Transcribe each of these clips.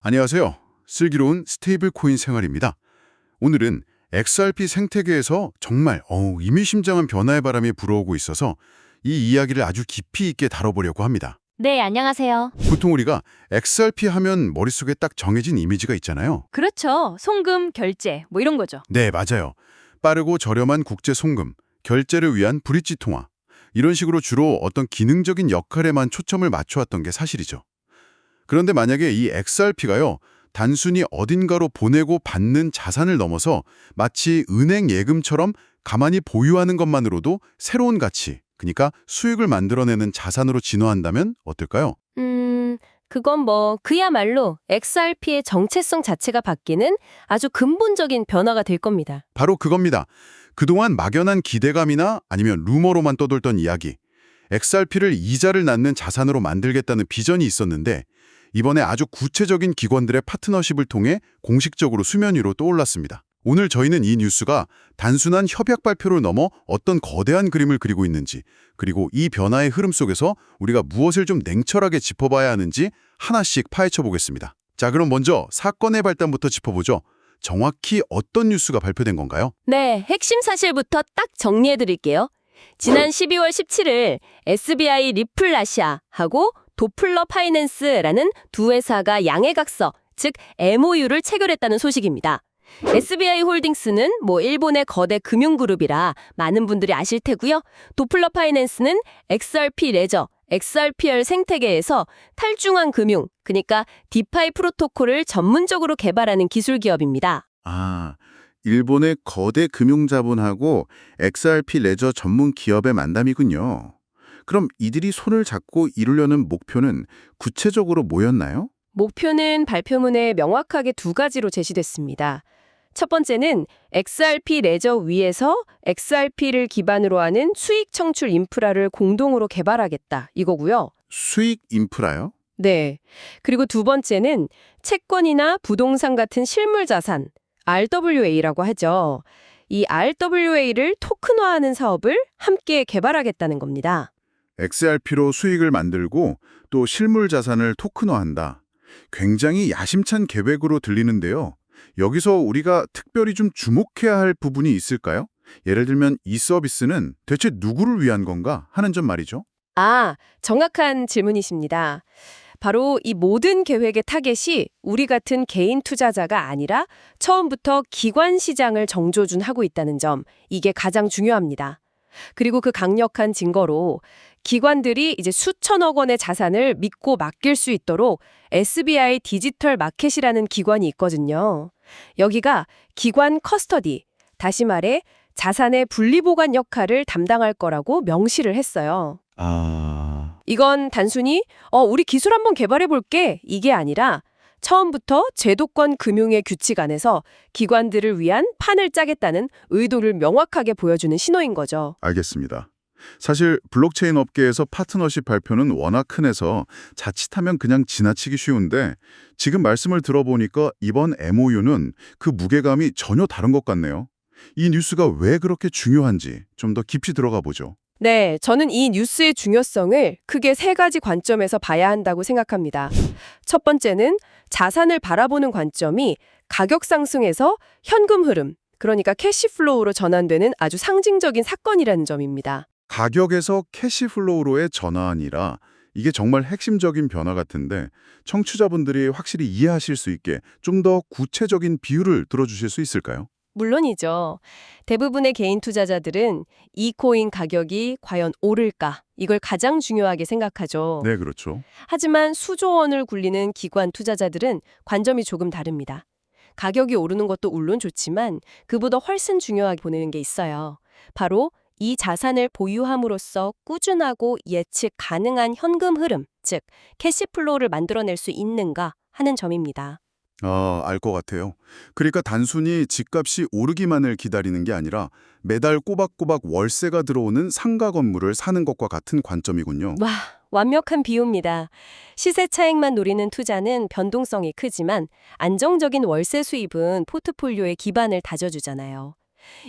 안녕하세요. 슬기로운 스테이블 코인 생활입니다. 오늘은 XRP 생태계에서 정말 의미심장한 변화의 바람이 불어오고 있어서 이 이야기를 아주 깊이 있게 다뤄보려고 합니다. 네, 안녕하세요. 보통 우리가 XRP 하면 머릿속에 딱 정해진 이미지가 있잖아요. 그렇죠. 송금, 결제, 뭐 이런 거죠. 네, 맞아요. 빠르고 저렴한 국제 송금, 결제를 위한 브릿지 통화. 이런 식으로 주로 어떤 기능적인 역할에만 초점을 맞춰왔던 게 사실이죠. 그런데 만약에 이 XRP가요, 단순히 어딘가로 보내고 받는 자산을 넘어서 마치 은행 예금처럼 가만히 보유하는 것만으로도 새로운 가치, 그러니까 수익을 만들어내는 자산으로 진화한다면 어떨까요? 그건 그야말로 XRP의 정체성 자체가 바뀌는 아주 근본적인 변화가 될 겁니다. 바로 그겁니다. 그동안 막연한 기대감이나 아니면 루머로만 떠돌던 이야기, XRP를 이자를 낳는 자산으로 만들겠다는 비전이 있었는데 이번에 아주 구체적인 기관들의 파트너십을 통해 공식적으로 수면 위로 떠올랐습니다. 오늘 저희는 이 뉴스가 단순한 협약 발표를 넘어 어떤 거대한 그림을 그리고 있는지, 그리고 이 변화의 흐름 속에서 우리가 무엇을 좀 냉철하게 짚어봐야 하는지 하나씩 파헤쳐 보겠습니다. 자, 그럼 먼저 사건의 발단부터 짚어보죠. 정확히 어떤 뉴스가 발표된 건가요? 네, 핵심 사실부터 딱 정리해 드릴게요. 지난 12월 17일 SBI 리플라시아하고 도플러 파이낸스라는 두 회사가 양해각서, 즉 MOU를 체결했다는 소식입니다. SBI 홀딩스는 일본의 거대 금융그룹이라 많은 분들이 아실 테고요. 도플러 파이낸스는 XRP 레저, XRPR 생태계에서 탈중앙 금융, 그러니까 디파이 프로토콜을 전문적으로 개발하는 기술 기업입니다. 아, 일본의 거대 금융자본하고 XRP 레저 전문 기업의 만남이군요. 그럼 이들이 손을 잡고 이루려는 목표는 구체적으로 뭐였나요? 목표는 발표문에 명확하게 두 가지로 제시됐습니다. 첫 번째는 XRP 레저 위에서 XRP를 기반으로 하는 수익 청출 인프라를 공동으로 개발하겠다 이거고요. 수익 인프라요? 네. 그리고 두 번째는 채권이나 부동산 같은 실물 자산, RWA라고 하죠. 이 RWA를 토큰화하는 사업을 함께 개발하겠다는 겁니다. XRP로 수익을 만들고 또 실물 자산을 토큰화한다. 굉장히 야심찬 계획으로 들리는데요. 여기서 우리가 특별히 좀 주목해야 할 부분이 있을까요? 예를 들면 이 서비스는 대체 누구를 위한 건가 하는 점 말이죠. 정확한 질문이십니다. 바로 이 모든 계획의 타겟이 우리 같은 개인 투자자가 아니라 처음부터 기관 시장을 정조준하고 있다는 점, 이게 가장 중요합니다. 그리고 그 강력한 증거로 기관들이 이제 수천억 원의 자산을 믿고 맡길 수 있도록 SBI 디지털 마켓이라는 기관이 있거든요. 여기가 기관 커스터디, 다시 말해 자산의 분리보관 역할을 담당할 거라고 명시를 했어요. 이건 단순히 우리 기술 한번 개발해 볼게 이게 아니라 처음부터 제도권 금융의 규칙 안에서 기관들을 위한 판을 짜겠다는 의도를 명확하게 보여주는 신호인 거죠. 알겠습니다. 사실 블록체인 업계에서 파트너십 발표는 워낙 흔해서 자칫하면 그냥 지나치기 쉬운데 지금 말씀을 들어보니까 이번 MOU는 그 무게감이 전혀 다른 것 같네요. 이 뉴스가 왜 그렇게 중요한지 좀 더 깊이 들어가 보죠. 네, 저는 이 뉴스의 중요성을 크게 세 가지 관점에서 봐야 한다고 생각합니다. 첫 번째는 자산을 바라보는 관점이 가격 상승에서 현금 흐름, 그러니까 캐시플로우로 전환되는 아주 상징적인 사건이라는 점입니다. 가격에서 캐시플로우로의 전환이라 이게 정말 핵심적인 변화 같은데 청취자분들이 확실히 이해하실 수 있게 좀 더 구체적인 비유를 들어주실 수 있을까요? 물론이죠. 대부분의 개인 투자자들은 이 코인 가격이 과연 오를까? 이걸 가장 중요하게 생각하죠. 네, 그렇죠. 하지만 수조 원을 굴리는 기관 투자자들은 관점이 조금 다릅니다. 가격이 오르는 것도 물론 좋지만 그보다 훨씬 중요하게 보는 게 있어요. 바로 이 자산을 보유함으로써 꾸준하고 예측 가능한 현금 흐름, 즉 캐시플로우를 만들어낼 수 있는가 하는 점입니다. 알 것 같아요. 그러니까 단순히 집값이 오르기만을 기다리는 게 아니라 매달 꼬박꼬박 월세가 들어오는 상가 건물을 사는 것과 같은 관점이군요. 와, 완벽한 비유입니다. 시세 차익만 노리는 투자는 변동성이 크지만 안정적인 월세 수입은 포트폴리오의 기반을 다져주잖아요.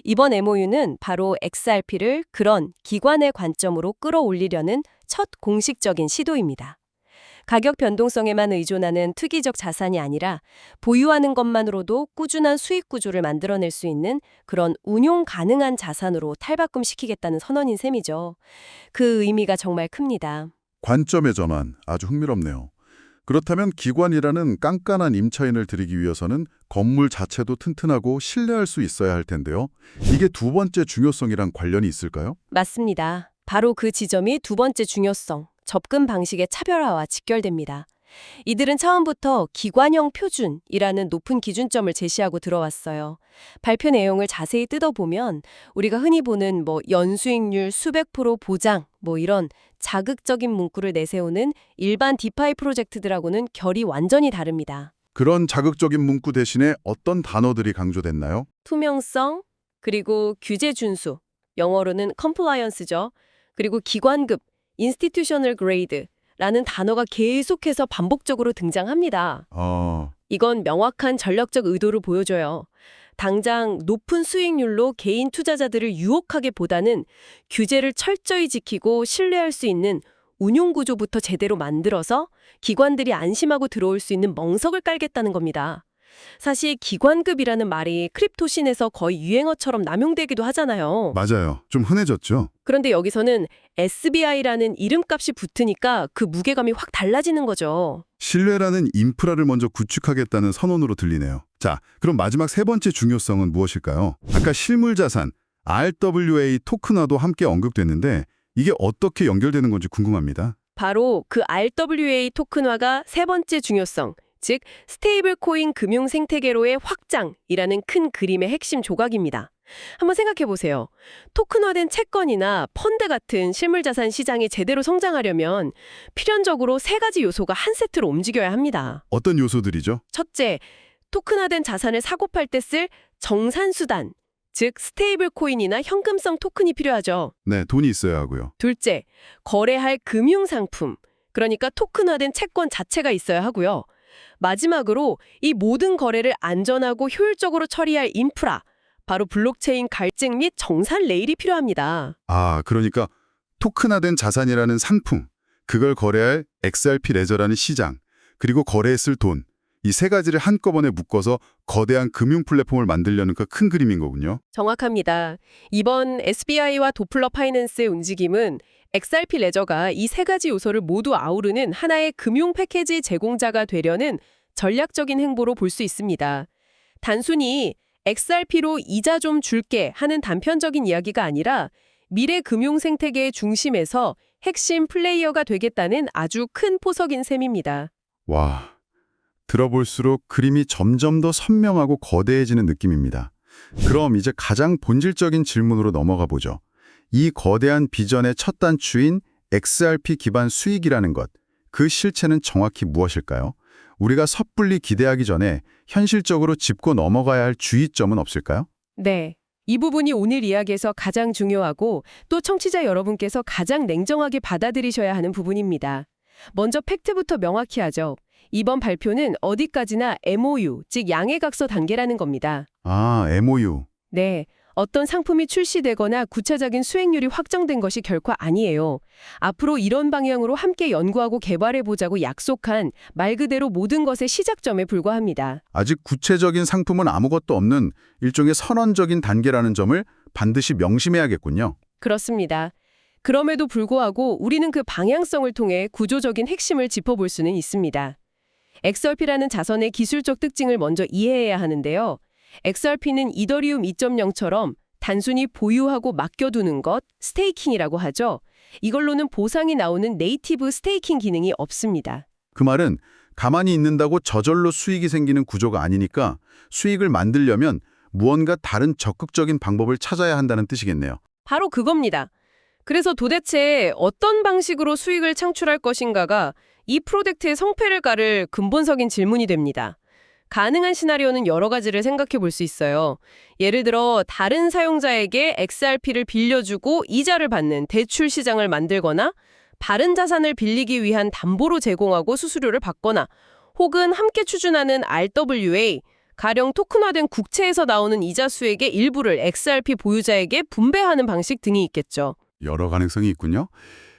이번 MOU는 바로 XRP를 그런 기관의 관점으로 끌어올리려는 첫 공식적인 시도입니다. 가격 변동성에만 의존하는 투기적 자산이 아니라 보유하는 것만으로도 꾸준한 수익 구조를 만들어낼 수 있는 그런 운용 가능한 자산으로 탈바꿈시키겠다는 선언인 셈이죠. 그 의미가 정말 큽니다. 관점의 전환, 아주 흥미롭네요. 그렇다면 기관이라는 깐깐한 임차인을 들이기 위해서는 건물 자체도 튼튼하고 신뢰할 수 있어야 할 텐데요. 이게 두 번째 중요성이랑 관련이 있을까요? 맞습니다. 바로 그 지점이 두 번째 중요성, 접근 방식의 차별화와 직결됩니다. 이들은 처음부터 기관형 표준이라는 높은 기준점을 제시하고 들어왔어요. 발표 내용을 자세히 뜯어보면 우리가 흔히 보는 연수익률 수백 프로 보장 이런 자극적인 문구를 내세우는 일반 디파이 프로젝트들하고는 결이 완전히 다릅니다. 그런 자극적인 문구 대신에 어떤 단어들이 강조됐나요? 투명성, 그리고 규제 준수, 영어로는 compliance죠. 그리고 기관급, institutional grade 라는 단어가 계속해서 반복적으로 등장합니다. 이건 명확한 전략적 의도를 보여줘요. 당장 높은 수익률로 개인 투자자들을 유혹하게 보다는 규제를 철저히 지키고 신뢰할 수 있는 운용 구조부터 제대로 만들어서 기관들이 안심하고 들어올 수 있는 멍석을 깔겠다는 겁니다. 사실 기관급이라는 말이 크립토신에서 거의 유행어처럼 남용되기도 하잖아요. 맞아요. 좀 흔해졌죠. 그런데 여기서는 SBI라는 이름값이 붙으니까 그 무게감이 확 달라지는 거죠. 신뢰라는 인프라를 먼저 구축하겠다는 선언으로 들리네요. 자, 그럼 마지막 세 번째 중요성은 무엇일까요? 아까 실물자산, RWA 토큰화도 함께 언급됐는데 이게 어떻게 연결되는 건지 궁금합니다. 바로 그 RWA 토큰화가 세 번째 중요성, 즉 스테이블 코인 금융 생태계로의 확장이라는 큰 그림의 핵심 조각입니다. 한번 생각해 보세요. 토큰화된 채권이나 펀드 같은 실물자산 시장이 제대로 성장하려면 필연적으로 세 가지 요소가 한 세트로 움직여야 합니다. 어떤 요소들이죠? 첫째, 토큰화된 자산을 사고 팔 때 쓸 정산수단, 즉 스테이블 코인이나 현금성 토큰이 필요하죠. 네, 돈이 있어야 하고요. 둘째, 거래할 금융상품, 그러니까 토큰화된 채권 자체가 있어야 하고요. 마지막으로 이 모든 거래를 안전하고 효율적으로 처리할 인프라, 바로 블록체인 갈증 및 정산 레일이 필요합니다. 그러니까 토큰화된 자산이라는 상품, 그걸 거래할 XRP 레저라는 시장, 그리고 거래했을 돈, 이 세 가지를 한꺼번에 묶어서 거대한 금융 플랫폼을 만들려는 그 큰 그림인 거군요. 정확합니다. 이번 SBI와 도플러 파이낸스의 움직임은 XRP 레저가 이 세 가지 요소를 모두 아우르는 하나의 금융 패키지 제공자가 되려는 전략적인 행보로 볼 수 있습니다. 단순히 XRP로 이자 좀 줄게 하는 단편적인 이야기가 아니라 미래 금융 생태계의 중심에서 핵심 플레이어가 되겠다는 아주 큰 포석인 셈입니다. 와, 들어볼수록 그림이 점점 더 선명하고 거대해지는 느낌입니다. 그럼 이제 가장 본질적인 질문으로 넘어가 보죠. 이 거대한 비전의 첫 단추인 XRP 기반 수익이라는 것, 그 실체는 정확히 무엇일까요? 우리가 섣불리 기대하기 전에 현실적으로 짚고 넘어가야 할 주의점은 없을까요? 네. 이 부분이 오늘 이야기에서 가장 중요하고 또 청취자 여러분께서 가장 냉정하게 받아들이셔야 하는 부분입니다. 먼저 팩트부터 명확히 하죠. 이번 발표는 어디까지나 MOU, 즉 양해각서 단계라는 겁니다. MOU. 네. 어떤 상품이 출시되거나 구체적인 수익률이 확정된 것이 결코 아니에요. 앞으로 이런 방향으로 함께 연구하고 개발해보자고 약속한 말 그대로 모든 것의 시작점에 불과합니다. 아직 구체적인 상품은 아무것도 없는 일종의 선언적인 단계라는 점을 반드시 명심해야겠군요. 그렇습니다. 그럼에도 불구하고 우리는 그 방향성을 통해 구조적인 핵심을 짚어볼 수는 있습니다. XRP라는 자선의 기술적 특징을 먼저 이해해야 하는데요. XRP는 이더리움 2.0처럼 단순히 보유하고 맡겨두는 것, 스테이킹이라고 하죠. 이걸로는 보상이 나오는 네이티브 스테이킹 기능이 없습니다. 그 말은 가만히 있는다고 저절로 수익이 생기는 구조가 아니니까 수익을 만들려면 무언가 다른 적극적인 방법을 찾아야 한다는 뜻이겠네요. 바로 그겁니다. 그래서 도대체 어떤 방식으로 수익을 창출할 것인가가 이 프로젝트의 성패를 가를 근본적인 질문이 됩니다. 가능한 시나리오는 여러 가지를 생각해 볼 수 있어요. 예를 들어 다른 사용자에게 XRP를 빌려주고 이자를 받는 대출 시장을 만들거나 다른 자산을 빌리기 위한 담보로 제공하고 수수료를 받거나 혹은 함께 추진하는 RWA, 가령 토큰화된 국채에서 나오는 이자 수익의 일부를 XRP 보유자에게 분배하는 방식 등이 있겠죠. 여러 가능성이 있군요.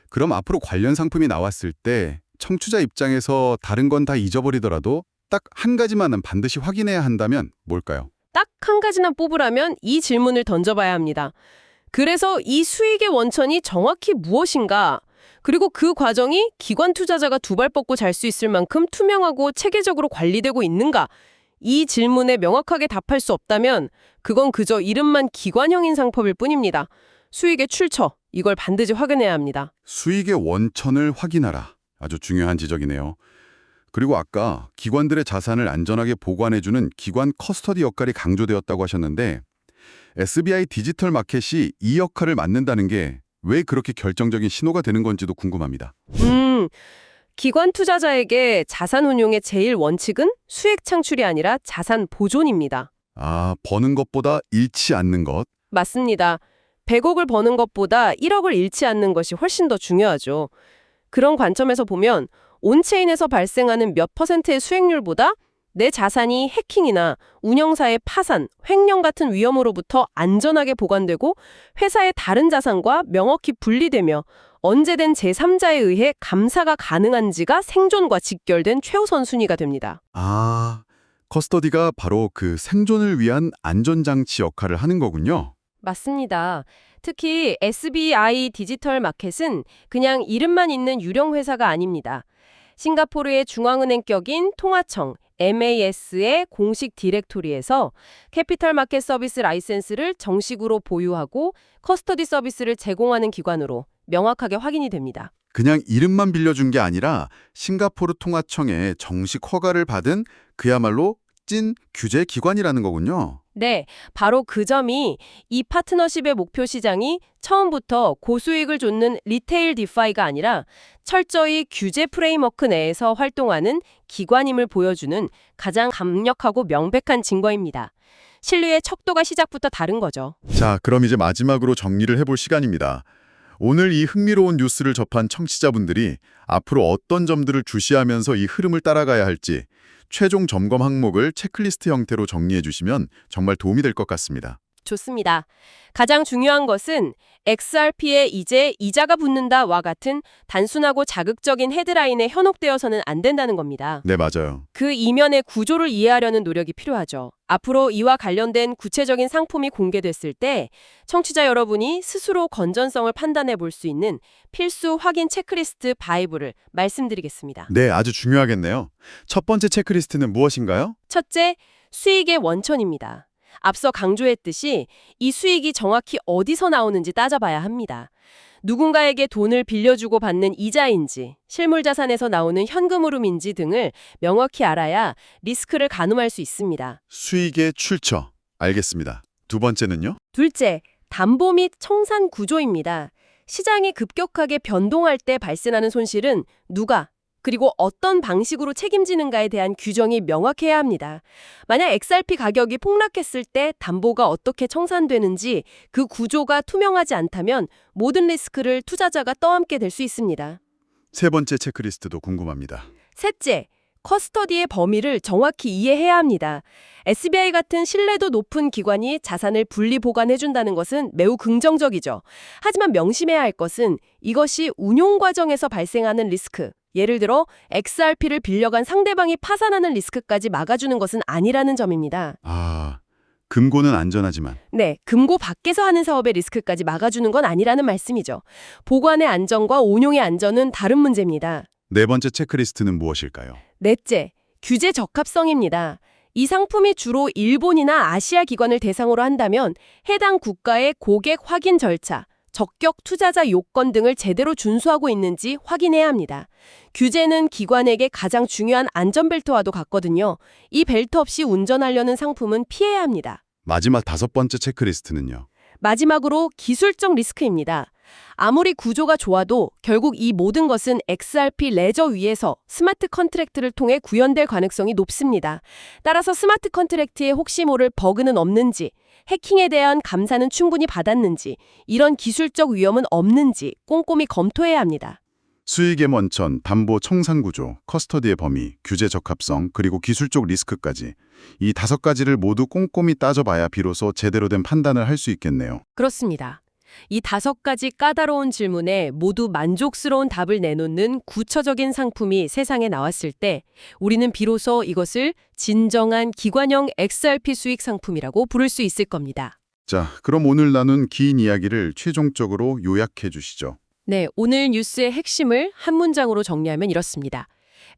그럼 앞으로 관련 상품이 나왔을 때 청취자 입장에서 다른 건 다 잊어버리더라도 딱 한 가지만은 반드시 확인해야 한다면 뭘까요? 딱 한 가지나 뽑으라면 이 질문을 던져봐야 합니다. 그래서 이 수익의 원천이 정확히 무엇인가? 그리고 그 과정이 기관 투자자가 두 발 뻗고 잘 수 있을 만큼 투명하고 체계적으로 관리되고 있는가? 이 질문에 명확하게 답할 수 없다면 그건 그저 이름만 기관형 인상법일 뿐입니다. 수익의 출처, 이걸 반드시 확인해야 합니다. 수익의 원천을 확인하라. 아주 중요한 지적이네요. 그리고 아까 기관들의 자산을 안전하게 보관해주는 기관 커스터디 역할이 강조되었다고 하셨는데 SBI 디지털 마켓이 이 역할을 맡는다는 게 왜 그렇게 결정적인 신호가 되는 건지도 궁금합니다. 기관 투자자에게 자산 운용의 제일 원칙은 수익 창출이 아니라 자산 보존입니다. 아, 버는 것보다 잃지 않는 것. 맞습니다. 100억을 버는 것보다 1억을 잃지 않는 것이 훨씬 더 중요하죠. 그런 관점에서 보면 온체인에서 발생하는 몇 퍼센트의 수익률보다 내 자산이 해킹이나 운영사의 파산, 횡령 같은 위험으로부터 안전하게 보관되고 회사의 다른 자산과 명확히 분리되며 언제든 제3자에 의해 감사가 가능한지가 생존과 직결된 최우선 순위가 됩니다. 아, 커스터디가 바로 그 생존을 위한 안전장치 역할을 하는 거군요. 맞습니다. 특히 SBI 디지털 마켓은 그냥 이름만 있는 유령 회사가 아닙니다. 싱가포르의 중앙은행격인 통화청 MAS의 공식 디렉토리에서 캐피털 마켓 서비스 라이센스를 정식으로 보유하고 커스터디 서비스를 제공하는 기관으로 명확하게 확인이 됩니다. 그냥 이름만 빌려준 게 아니라 싱가포르 통화청에 정식 허가를 받은 그야말로 찐 규제 기관이라는 거군요. 네, 바로 그 점이 이 파트너십의 목표 시장이 처음부터 고수익을 좇는 리테일 디파이가 아니라 철저히 규제 프레임워크 내에서 활동하는 기관임을 보여주는 가장 강력하고 명백한 증거입니다. 신뢰의 척도가 시작부터 다른 거죠. 자, 그럼 이제 마지막으로 정리를 해볼 시간입니다. 오늘 이 흥미로운 뉴스를 접한 청취자분들이 앞으로 어떤 점들을 주시하면서 이 흐름을 따라가야 할지 최종 점검 항목을 체크리스트 형태로 정리해 주시면 정말 도움이 될 것 같습니다. 좋습니다. 가장 중요한 것은 XRP에 이제 이자가 붙는다와 같은 단순하고 자극적인 헤드라인에 현혹되어서는 안 된다는 겁니다. 네, 맞아요. 그 이면의 구조를 이해하려는 노력이 필요하죠. 앞으로 이와 관련된 구체적인 상품이 공개됐을 때 청취자 여러분이 스스로 건전성을 판단해 볼 수 있는 필수 확인 체크리스트 바이블을 말씀드리겠습니다. 네, 아주 중요하겠네요. 첫 번째 체크리스트는 무엇인가요? 첫째, 수익의 원천입니다. 앞서 강조했듯이 이 수익이 정확히 어디서 나오는지 따져봐야 합니다. 누군가에게 돈을 빌려주고 받는 이자인지, 실물 자산에서 나오는 현금 흐름인지 등을 명확히 알아야 리스크를 가늠할 수 있습니다. 수익의 출처. 알겠습니다. 두 번째는요? 둘째, 담보 및 청산 구조입니다. 시장이 급격하게 변동할 때 발생하는 손실은 누가, 그리고 어떤 방식으로 책임지는가에 대한 규정이 명확해야 합니다. 만약 XRP 가격이 폭락했을 때 담보가 어떻게 청산되는지 그 구조가 투명하지 않다면 모든 리스크를 투자자가 떠안게 될 수 있습니다. 세 번째 체크리스트도 궁금합니다. 셋째, 커스터디의 범위를 정확히 이해해야 합니다. SBI 같은 신뢰도 높은 기관이 자산을 분리 보관해준다는 것은 매우 긍정적이죠. 하지만 명심해야 할 것은 이것이 운용 과정에서 발생하는 리스크, 예를 들어 XRP를 빌려간 상대방이 파산하는 리스크까지 막아주는 것은 아니라는 점입니다. 아, 금고는 안전하지만. 네, 금고 밖에서 하는 사업의 리스크까지 막아주는 건 아니라는 말씀이죠. 보관의 안전과 운용의 안전은 다른 문제입니다. 네 번째 체크리스트는 무엇일까요? 넷째, 규제 적합성입니다. 이 상품이 주로 일본이나 아시아 기관을 대상으로 한다면 해당 국가의 고객 확인 절차, 적격 투자자 요건 등을 제대로 준수하고 있는지 확인해야 합니다. 규제는 기관에게 가장 중요한 안전벨트와도 같거든요. 이 벨트 없이 운전하려는 상품은 피해야 합니다. 마지막 다섯 번째 체크리스트는요? 마지막으로 기술적 리스크입니다. 아무리 구조가 좋아도 결국 이 모든 것은 XRP 레저 위에서 스마트 컨트랙트를 통해 구현될 가능성이 높습니다. 따라서 스마트 컨트랙트에 혹시 모를 버그는 없는지, 해킹에 대한 감사는 충분히 받았는지, 이런 기술적 위험은 없는지 꼼꼼히 검토해야 합니다. 수익의 원천, 담보 청산 구조, 커스터디의 범위, 규제 적합성, 그리고 기술적 리스크까지 이 5가지를 모두 꼼꼼히 따져봐야 비로소 제대로 된 판단을 할 수 있겠네요. 그렇습니다. 이 5가지 까다로운 질문에 모두 만족스러운 답을 내놓는 구체적인 상품이 세상에 나왔을 때 우리는 비로소 이것을 진정한 기관형 XRP 수익 상품이라고 부를 수 있을 겁니다. 자, 그럼 오늘 나눈 긴 이야기를 최종적으로 요약해 주시죠. 네, 오늘 뉴스의 핵심을 한 문장으로 정리하면 이렇습니다.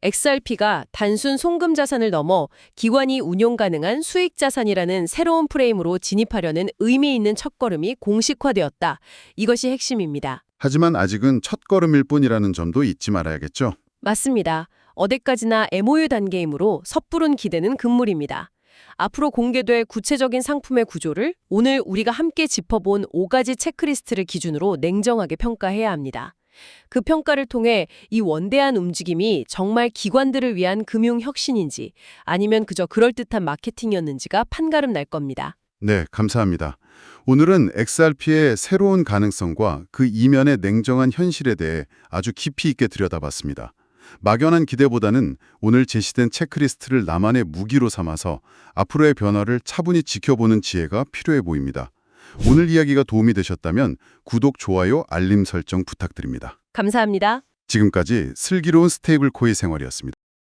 XRP가 단순 송금 자산을 넘어 기관이 운용 가능한 수익 자산이라는 새로운 프레임으로 진입하려는 의미 있는 첫걸음이 공식화되었다. 이것이 핵심입니다. 하지만 아직은 첫걸음일 뿐이라는 점도 잊지 말아야겠죠. 맞습니다. 어디까지나 MOU 단계이므로 섣부른 기대는 금물입니다. 앞으로 공개될 구체적인 상품의 구조를 오늘 우리가 함께 짚어본 5가지 체크리스트를 기준으로 냉정하게 평가해야 합니다. 그 평가를 통해 이 원대한 움직임이 정말 기관들을 위한 금융 혁신인지 아니면 그저 그럴듯한 마케팅이었는지가 판가름 날 겁니다. 네, 감사합니다. 오늘은 XRP의 새로운 가능성과 그 이면의 냉정한 현실에 대해 아주 깊이 있게 들여다봤습니다. 막연한 기대보다는 오늘 제시된 체크리스트를 나만의 무기로 삼아서 앞으로의 변화를 차분히 지켜보는 지혜가 필요해 보입니다. 오늘 이야기가 도움이 되셨다면 구독, 좋아요, 알림 설정 부탁드립니다. 감사합니다. 지금까지 슬기로운 스테이블 코인 생활이었습니다.